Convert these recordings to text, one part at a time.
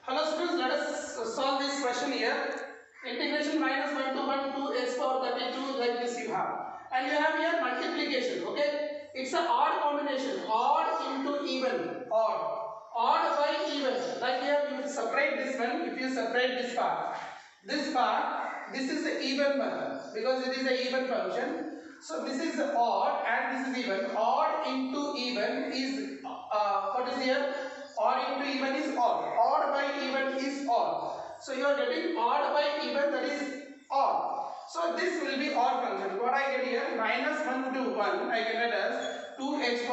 Hello students, let us solve this question here. Integration minus 1 to 1 to x power 32 like this you have. And you have here multiplication, okay? It's an odd combination, odd into even, odd. Odd by even. Like here you separate this one, if you separate this part, this is the even one because it is an even function. So this is odd and this is even. Odd into even is, what is here? Odd into even is odd. Odd by even is odd. So you are getting odd by even, that is odd. So this will be odd function. What I get here, minus 1 to 1, I get it as 2x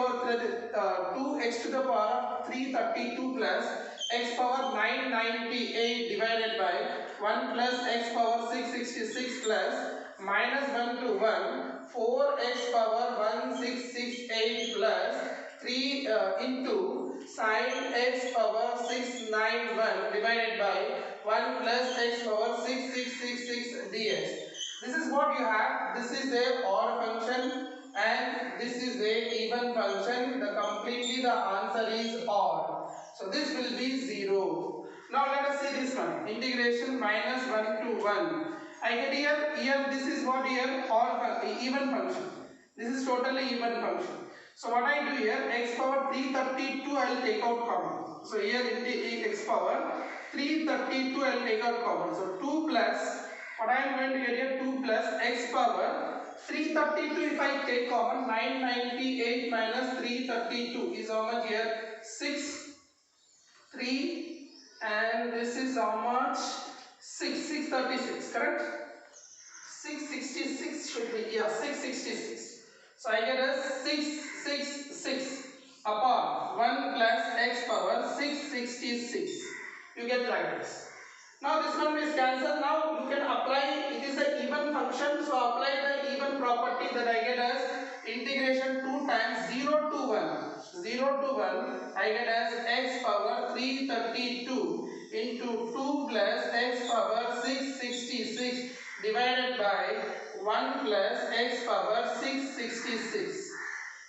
to the power of 332 plus x power 998 divided by 1 plus x power 666 plus minus 1 to 1 4x power 1668 plus 3 into sin x power 691 divided by 1 plus x power 6666 dx. This is what you have. This is a odd function and this is a even function. The answer is odd. So this will be 0. Now let us see this one. Integration minus 1 to 1. I get here this is what here odd even function. This is totally even function. So what I do here, x power 332 I will take out common. So here x power 332 I will take out common. So 2 plus, what I am going to get here, 2 plus x power 332 if I take common, 998 minus 332 is how much here? 6, 3 and this is how much? 636, correct? 666 should be, yeah, 666. So I get as 666 upon 1 plus x power 666. You get like this. Now this one is cancelled. Now you can apply, it is an even function, so apply the even property that I get as integration 2 times 0 to 1. 0 to 1 I get as x power 332 into 2 plus x power 666 divided by 1 plus x power 666.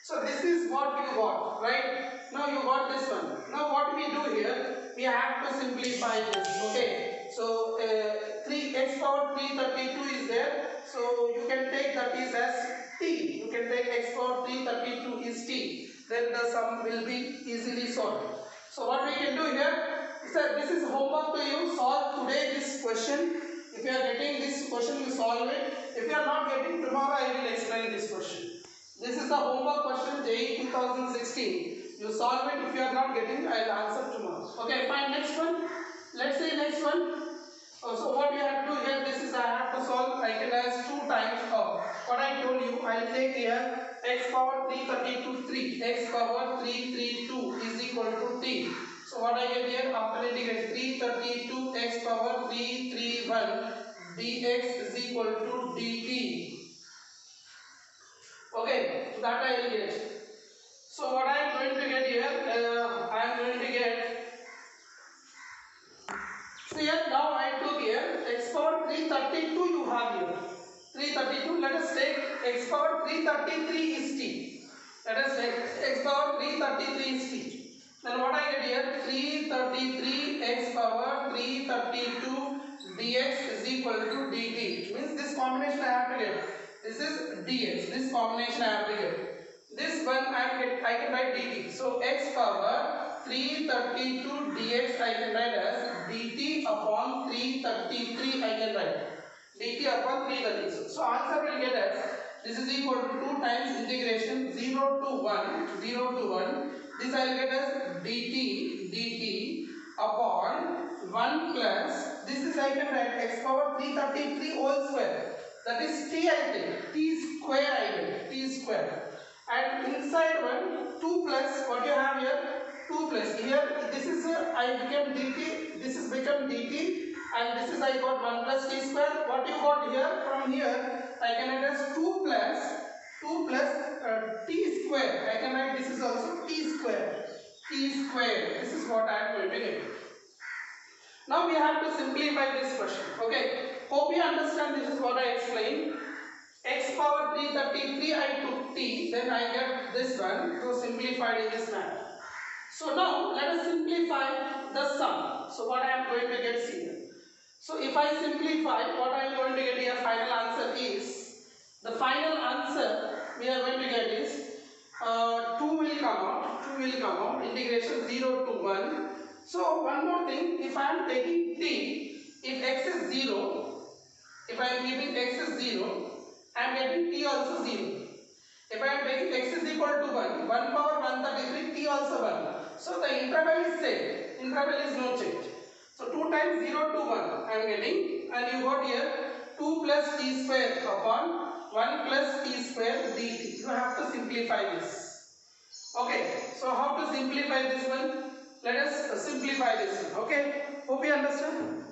So this is what you got, right? Now you got this one. Now what we do here, we have to simplify this, okay? So 3x power 332 is there. So you can take that is as t. You can take x power 332 is t. Then the sum will be easily solved. So what we can do here, this is homework to you. Solve today this question. If you are getting this question, you solve it. If you are not getting, tomorrow I will explain this question. This is the homework question JEE 2016. You solve it. If you are not getting, I will answer tomorrow. Okay, fine. Next one. Let's see next one. So what you have to do here, this is I have to solve as 2 times of what I told you. I will take here x power 332 3. X power 332 is equal to t. So what I get here, after integrating 332 x power 331 dx is equal to dt. Okay, so that I will get. So what I am going to get here, I am going to get. So here now I took here x power 332 you have here. 332, let us take x power 333 is t. Let us take x power 333 is t. Then what I get here, 333 x power 332 dx is equal to dt. Means this combination I have to get. This is dx. This combination I have to get. This one I can write dt. So x power 332 dx I can write as dt upon 333 I can write. dt upon 333. So answer will get as, this is equal to 2 times integration 0 to 1. This I will get as dt upon 1 plus, this is I can write x power 333 whole square. That is t I take. T square I get. T square. And inside one 2 plus, what you have here, 2 plus here, this is I became dt, this is become dt, and this is I got 1 plus t square. What you got here, from here I can write as 2 plus t square. I can write this is also t square. This is what I am going to get. Now we have to simplify this question. Okay, hope you understand. This is what I explained. X power 333 I took t, then I get this one, so simplified in this manner. So now let us simplify the sum. So what I am going to get here? So if I simplify, what I am going to get here, final answer is, the final answer we are going to get is 2 will come out, integration 0 to 1. So one more thing, if I am taking t, if x is 0, if I am keeping x is 0, I am getting t also 0. If I am taking x is equal to 1, 1 power 133, t also 1. So the interval is same, interval is no change. So 2 times 0 to 1 I am getting, and you got here 2 plus t square upon 1 plus t square dt. You have to simplify this. Okay, so how to simplify this one? Let us simplify this one. Okay, hope you understand.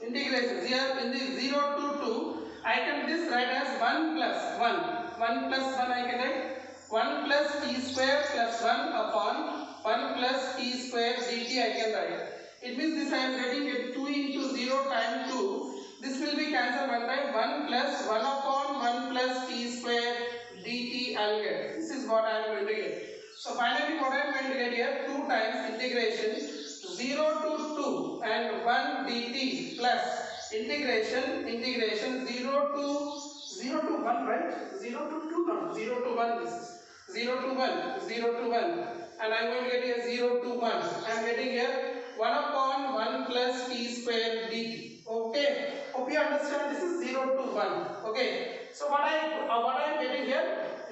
Integrations here in this 0 to 2, I can this write as 1 plus 1. 1 plus 1 I can write 1 plus t square plus 1 upon 1 plus t square dt I can write. It means this I am getting it 2 into 0 times 2. This will be cancelled one time. 1 plus 1 upon 1 plus t square dt I will get. This is what I am going to get. So finally what I am going to get here, 2 times integration 0 to 2 and 1 dt plus integration 0 to 1, right? 0 to 2, not 0 to 1. This is 0 to 1, 0 to 1, and I am going to get here 0 to 1. I am getting here 1 upon 1 plus t square dt. Okay, hope you understand. This is 0 to 1. Okay, so what I am getting here,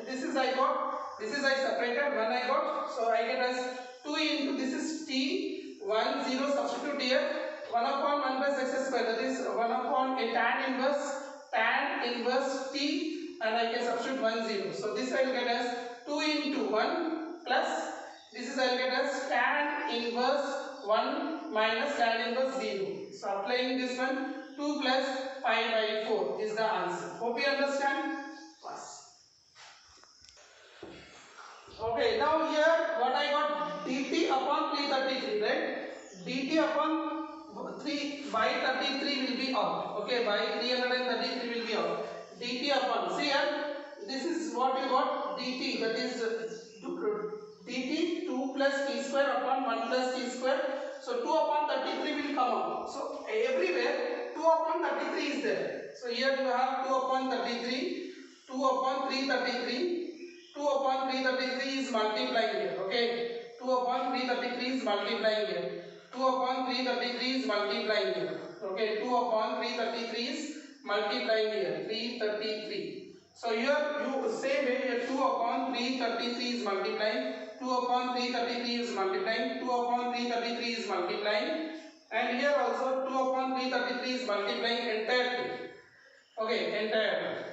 this is I got, this is I separated, 1 I got, so I get as 2 into, this is t, 1 0 substitute here, 1 upon 1 plus x square, that is 1 upon a tan inverse t, and I can substitute 1 0. So this I will get as 2 into 1 plus, this is I will get as tan inverse 1 minus tan inverse 0. So applying this one, 2 plus 5 by 4 is the answer. Hope you understand. Okay, now here what I got, dt upon 333, right? dt upon 3 by 33 will be out. Okay, by 333 will be out. dt upon, see here, this is what you got, dt, that is dt 2 plus t square upon 1 plus t square. So 2 upon 33 will come out. So everywhere 2 upon 33 is there. So here you have 2 upon 33, 2 upon 333. 2 upon 333 is multiplying here. Okay, 2 upon 333 is multiplying here. 2 upon 333 is multiplying here. Okay, 2 upon 333 is multiplying here. 333. So here you same way here 2 upon 333 is multiplying. 2 upon 333 is multiplying. 2 upon 333 is multiplying. And here also 2 upon 333 is multiplying entire thing. Okay, entire.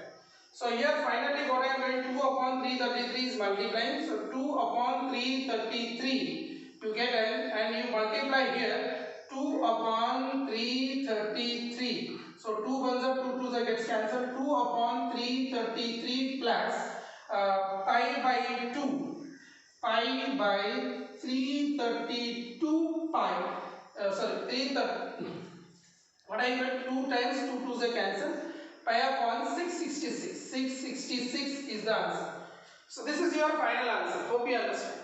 So here finally what I am going, 2 upon 333 is multiplying. So 2 upon 333 you get n, and you multiply here 2 upon 333. So 2 ones are 2 2s are gets cancelled. 2 upon 333 plus pi by 2. Pi by 332 pi. Sorry, 330. What I get, 2 times 2 2s are cancelled. Pi upon 666. 666 is the answer. So this is your final answer. Hope you understand.